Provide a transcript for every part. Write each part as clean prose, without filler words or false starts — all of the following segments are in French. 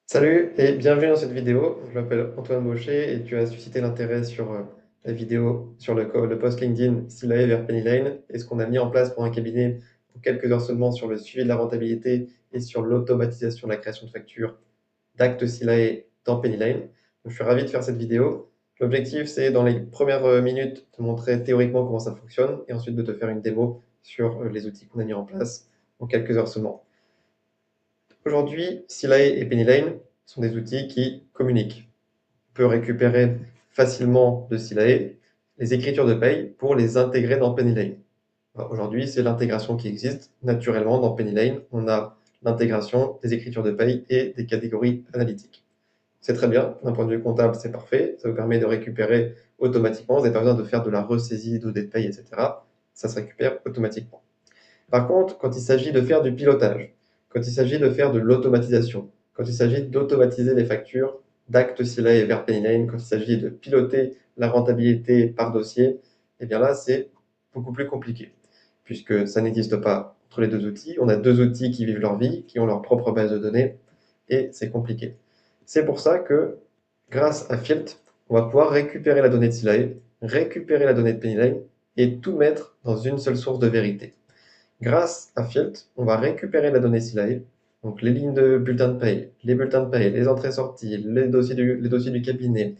Salut et bienvenue dans cette vidéo. Je m'appelle Antoine Baucher et tu as suscité l'intérêt sur la vidéo sur le post LinkedIn Silae vers Penny Lane et ce qu'on a mis en place pour un cabinet en quelques heures seulement sur le suivi de la rentabilité et sur l'automatisation de la création de factures d'actes Silae dans Penny Lane. Donc, je suis ravi de faire cette vidéo. L'objectif, c'est dans les premières minutes de montrer théoriquement comment ça fonctionne et ensuite de te faire une démo sur les outils qu'on a mis en place en quelques heures seulement. Aujourd'hui, Silae et Penny sont des outils qui communiquent. On peut récupérer facilement de Silae les écritures de paye pour les intégrer dans Penny. Aujourd'hui, c'est l'intégration qui existe naturellement dans Penny. On a l'intégration des écritures de paye et des catégories analytiques. C'est très bien, d'un point de vue comptable, c'est parfait. Ça vous permet de récupérer automatiquement. Vous n'avez pas besoin de faire de la ressaisie de de paye, etc. Ça se récupère automatiquement. Par contre, quand il s'agit de faire du pilotage, quand il s'agit de faire de l'automatisation, quand il s'agit d'automatiser les factures d'actes Silae et vers Penny quand il s'agit de piloter la rentabilité par dossier, eh bien là, c'est beaucoup plus compliqué, puisque ça n'existe pas entre les deux outils. On a deux outils qui vivent leur vie, qui ont leur propre base de données, et c'est compliqué. C'est pour ça que, grâce à Filt, on va pouvoir récupérer la donnée de Silae, récupérer la donnée de Penny et tout mettre dans une seule source de vérité. Grâce à Filt, on va récupérer la donnée Silae, donc les lignes de bulletin de paye, les bulletins de paye, les entrées-sorties, les dossiers du cabinet,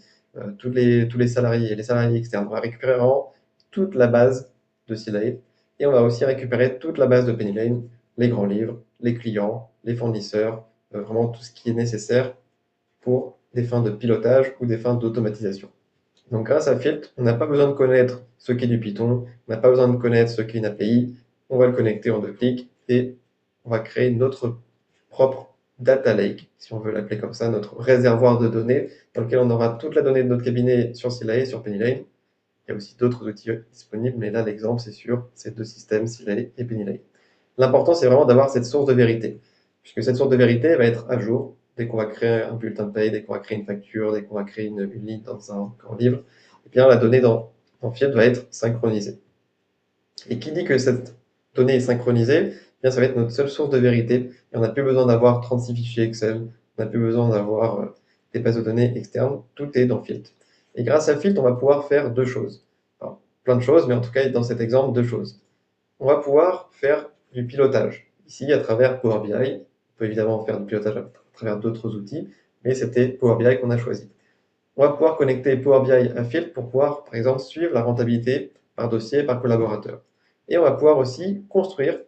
tous les salariés externes. On va récupérer vraiment toute la base de Silae et on va aussi récupérer toute la base de Penny les grands livres, les clients, les fournisseurs, vraiment tout ce qui est nécessaire pour des fins de pilotage ou des fins d'automatisation. Donc grâce à Filt, on n'a pas besoin de connaître ce qu'est du Python, on n'a pas besoin de connaître ce qu'est une API, on va le connecter en deux clics et on va créer notre propre data lake, si on veut l'appeler comme ça, notre réservoir de données dans lequel on aura toute la donnée de notre cabinet sur Silae, sur Penny. Il y a aussi d'autres outils disponibles, mais là l'exemple c'est sur ces deux systèmes, Silae et Penny. L'important c'est vraiment d'avoir cette source de vérité, puisque cette source de vérité va être à jour dès qu'on va créer un bulletin de paye, dès qu'on va créer une facture, dès qu'on va créer une ligne dans un grand livre, et bien la donnée dans Fiat va être synchronisée. Et qui dit que cette donnée est synchronisée, eh bien ça va être notre seule source de vérité, et on n'a plus besoin d'avoir 36 fichiers Excel, on n'a plus besoin d'avoir des bases de données externes, tout est dans Filt. Et grâce à Filt, on va pouvoir faire deux choses. Alors, plein de choses, mais en tout cas, dans cet exemple, deux choses. On va pouvoir faire du pilotage. Ici, à travers Power BI, on peut évidemment faire du pilotage à travers d'autres outils, mais c'était Power BI qu'on a choisi. On va pouvoir connecter Power BI à Field pour pouvoir, par exemple, suivre la rentabilité par dossier, par collaborateur. Et on va pouvoir aussi construire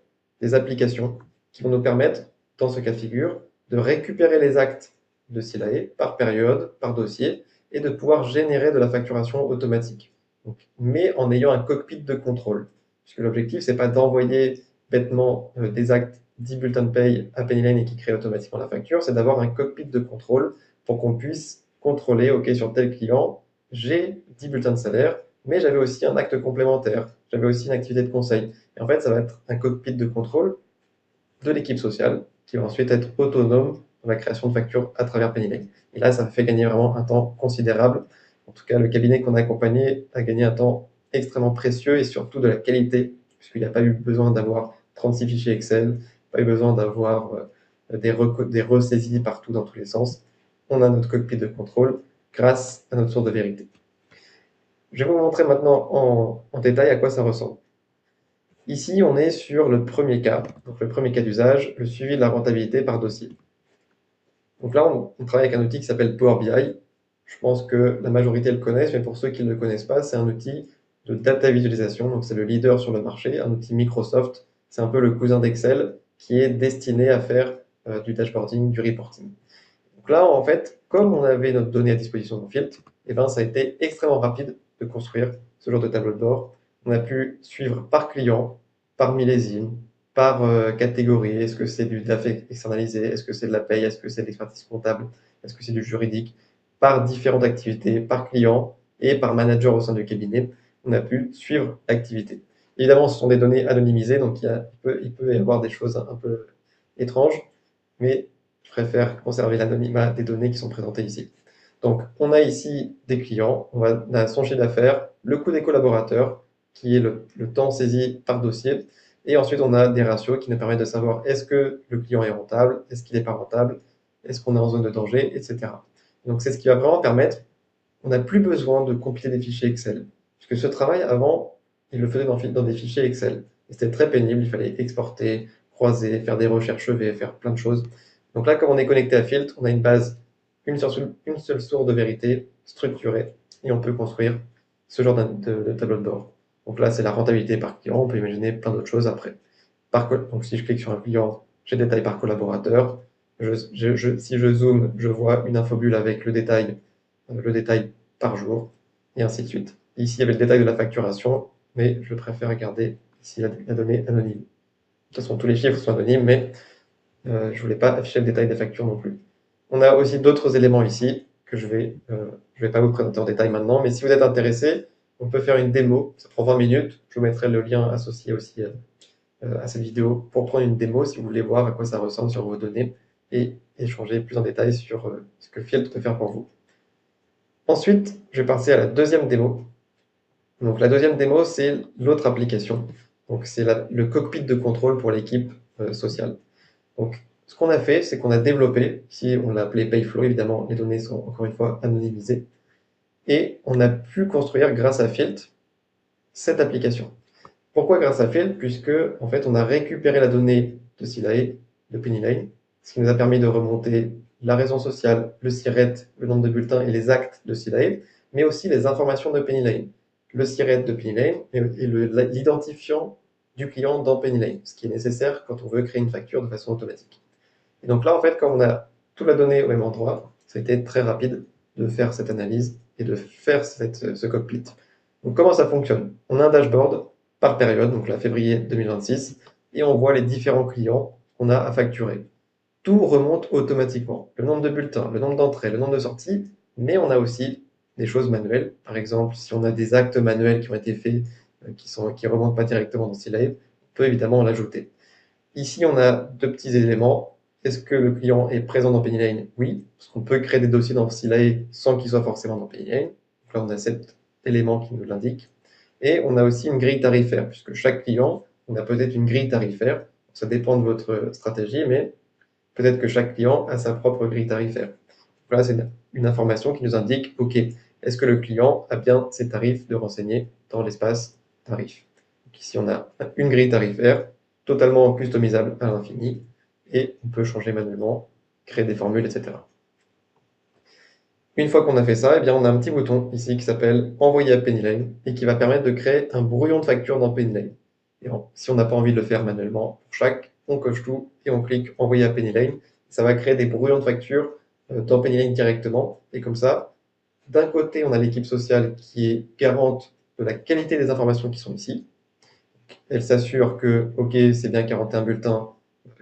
des applications qui vont nous permettre, dans ce cas de figure, de récupérer les actes de Silae par période, par dossier, et de pouvoir générer de la facturation automatique. Donc, mais en ayant un cockpit de contrôle. Puisque l'objectif, c'est pas d'envoyer bêtement des actes 10 bulletins de paye à Pennyline et qui crée automatiquement la facture, c'est d'avoir un cockpit de contrôle pour qu'on puisse contrôler, OK, sur tel client, j'ai 10 bulletins de salaire, mais j'avais aussi un acte complémentaire, j'avais aussi une activité de conseil. Et en fait, ça va être un cockpit de contrôle de l'équipe sociale qui va ensuite être autonome dans la création de factures à travers Pennyline. Et là, ça fait gagner vraiment un temps considérable. En tout cas, le cabinet qu'on a accompagné a gagné un temps extrêmement précieux et surtout de la qualité, puisqu'il n'a pas eu besoin d'avoir 36 fichiers Excel, pas eu besoin d'avoir des ressaisies partout dans tous les sens. On a notre cockpit de contrôle grâce à notre source de vérité. Je vais vous montrer maintenant en détail à quoi ça ressemble. Ici, on est sur le premier cas, donc le premier cas d'usage, le suivi de la rentabilité par dossier. Donc là, on travaille avec un outil qui s'appelle Power BI. Je pense que la majorité le connaissent, mais pour ceux qui ne le connaissent pas, c'est un outil de data visualisation. Donc c'est le leader sur le marché, un outil Microsoft. C'est un peu le cousin d'Excel qui est destiné à faire du dashboarding, du reporting. Donc là, en fait, comme on avait notre donnée à disposition dans Filt, eh ben, ça a été extrêmement rapide de construire ce genre de tableau de bord. On a pu suivre par client, par millésime, par catégorie. Est-ce que c'est du DAF externalisé? Est-ce que c'est de la paye? Est-ce que c'est de l'expertise comptable? Est-ce que c'est du juridique? Par différentes activités, par client et par manager au sein du cabinet, on a pu suivre l'activité. Évidemment, ce sont des données anonymisées, donc il peut y avoir des choses un peu étranges, mais je préfère conserver l'anonymat des données qui sont présentées ici. Donc, on a ici des clients, on a son chiffre d'affaires, le coût des collaborateurs, qui est le temps saisi par dossier, et ensuite on a des ratios qui nous permettent de savoir est-ce que le client est rentable, est-ce qu'il n'est pas rentable, est-ce qu'on est en zone de danger, etc. Donc c'est ce qui va vraiment permettre, on n'a plus besoin de compiler des fichiers Excel. Puisque ce travail, avant, il le faisait dans des fichiers Excel. C'était très pénible, il fallait exporter, croiser, faire des recherches V, faire plein de choses. Donc là, comme on est connecté à Filt, on a une base, une seule source de vérité structurée, et on peut construire ce genre de tableau de bord. Donc là, c'est la rentabilité par client, on peut imaginer plein d'autres choses après. Donc si je clique sur un client, j'ai détail par collaborateur. Si je zoome, je vois une infobulle avec le détail par jour, et ainsi de suite. Ici, il y avait le détail de la facturation, mais je préfère garder ici la donnée anonyme. De toute façon, tous les chiffres sont anonymes, mais je ne voulais pas afficher le détail des factures non plus. On a aussi d'autres éléments ici que je vais pas vous présenter en détail maintenant, mais si vous êtes intéressé, on peut faire une démo. Ça prend 20 minutes. Je vous mettrai le lien associé aussi à cette vidéo pour prendre une démo si vous voulez voir à quoi ça ressemble sur vos données et échanger plus en détail sur ce que Field peut faire pour vous. Ensuite, je vais passer à la deuxième démo. Donc la deuxième démo, c'est l'autre application. Donc c'est le cockpit de contrôle pour l'équipe sociale. Donc ce qu'on a fait, c'est qu'on a développé, ici on l'a appelé Payflow, évidemment les données sont encore une fois anonymisées, et on a pu construire grâce à Filt cette application. Pourquoi grâce à Filt? Puisque en fait on a récupéré la donnée de Silae, de Pennyline, ce qui nous a permis de remonter la raison sociale, le SIRET, le nombre de bulletins et les actes de Silae, mais aussi les informations de Pennyline, le SIRET de Pennyline et l'identifiant du client dans Pennyline, ce qui est nécessaire quand on veut créer une facture de façon automatique. Et donc là, en fait, comme on a toute la donnée au même endroit, ça a été très rapide de faire cette analyse et de faire ce cockpit. Donc comment ça fonctionne? On a un dashboard par période, donc là, février 2026, et on voit les différents clients qu'on a à facturer. Tout remonte automatiquement. Le nombre de bulletins, le nombre d'entrées, le nombre de sorties, mais on a aussi des choses manuelles. Par exemple, si on a des actes manuels qui ont été faits, qui remontent pas directement dans Silae, on peut évidemment l'ajouter. Ici, on a deux petits éléments. Est-ce que le client est présent dans Pennyline? Oui, parce qu'on peut créer des dossiers dans Silae sans qu'il soit forcément dans Pennyline. Donc là, on a cet élément qui nous l'indique. Et on a aussi une grille tarifaire, puisque chaque client, on a peut-être une grille tarifaire. Ça dépend de votre stratégie, mais peut-être que chaque client a sa propre grille tarifaire. Voilà, c'est une information qui nous indique, OK, est-ce que le client a bien ses tarifs de renseigner dans l'espace tarif? Donc ici, on a une grille tarifaire totalement customisable à l'infini et on peut changer manuellement, créer des formules, etc. Une fois qu'on a fait ça, eh bien, on a un petit bouton ici qui s'appelle Envoyer à Pennyline et qui va permettre de créer un brouillon de facture dans Pennyline. Et si on n'a pas envie de le faire manuellement, pour chaque, on coche tout et on clique Envoyer à Pennyline. Ça va créer des brouillons de facture dans Pennyline directement. Et comme ça, d'un côté, on a l'équipe sociale qui est garante de la qualité des informations qui sont ici. Elle s'assure que, OK, c'est bien 41 bulletins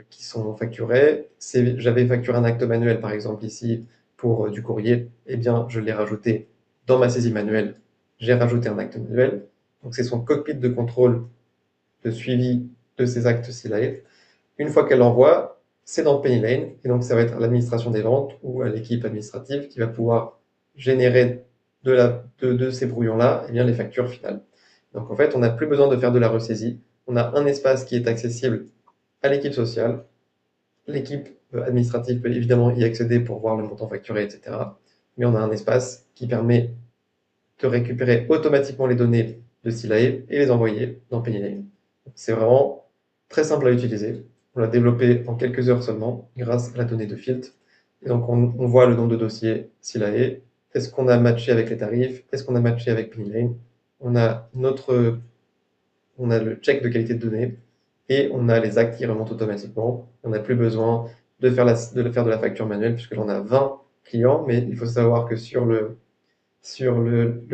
qui sont facturés. J'avais facturé un acte manuel, par exemple, ici, pour du courrier. Eh bien, je l'ai rajouté dans ma saisie manuelle. J'ai rajouté un acte manuel. Donc, c'est son cockpit de contrôle de suivi de ces actes SILAE. Une fois qu'elle l'envoie, c'est dans Pennyline. Et donc, ça va être à l'administration des ventes ou à l'équipe administrative qui va pouvoir générer de ces brouillons-là les factures finales. Donc, en fait, on n'a plus besoin de faire de la ressaisie. On a un espace qui est accessible à l'équipe sociale. L'équipe administrative peut évidemment y accéder pour voir le montant facturé, etc. Mais on a un espace qui permet de récupérer automatiquement les données de Silae et les envoyer dans Pennyline. C'est vraiment très simple à utiliser. On l'a développé en quelques heures seulement grâce à la donnée de Filt. Et donc on voit le nombre de dossiers Silae. Est-ce qu'on a matché avec les tarifs? Est-ce qu'on a matché avec Pennyline? On a le check de qualité de données et on a les actes qui remontent automatiquement. On n'a plus besoin de faire de la facture manuelle puisque l'on a 20 clients, mais il faut savoir que sur le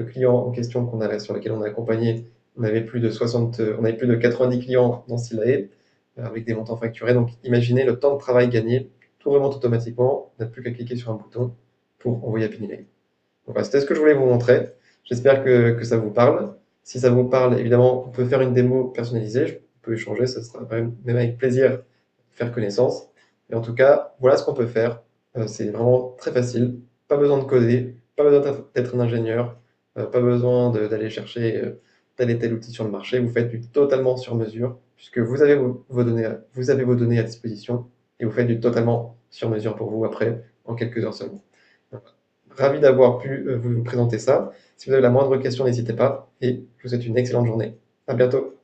client en question sur lequel on a accompagné, on avait plus de 90 clients dans Silae avec des montants facturés. Donc imaginez le temps de travail gagné, tout remonte automatiquement, on n'a plus qu'à cliquer sur un bouton pour envoyer à Pennyline. Donc voilà, c'était ce que je voulais vous montrer. J'espère que ça vous parle. Si ça vous parle, évidemment, on peut faire une démo personnalisée, je peux échanger, ce sera même avec plaisir de faire connaissance. Et en tout cas, voilà ce qu'on peut faire. C'est vraiment très facile, pas besoin de coder, pas besoin d'être un ingénieur, pas besoin d'aller chercher tel et tel outil sur le marché. Vous faites du totalement sur mesure, puisque vous avez vos données à disposition et vous faites du totalement sur mesure pour vous après, en quelques heures seulement. Voilà. Ravi d'avoir pu vous présenter ça. Si vous avez la moindre question, n'hésitez pas et je vous souhaite une excellente journée. À bientôt.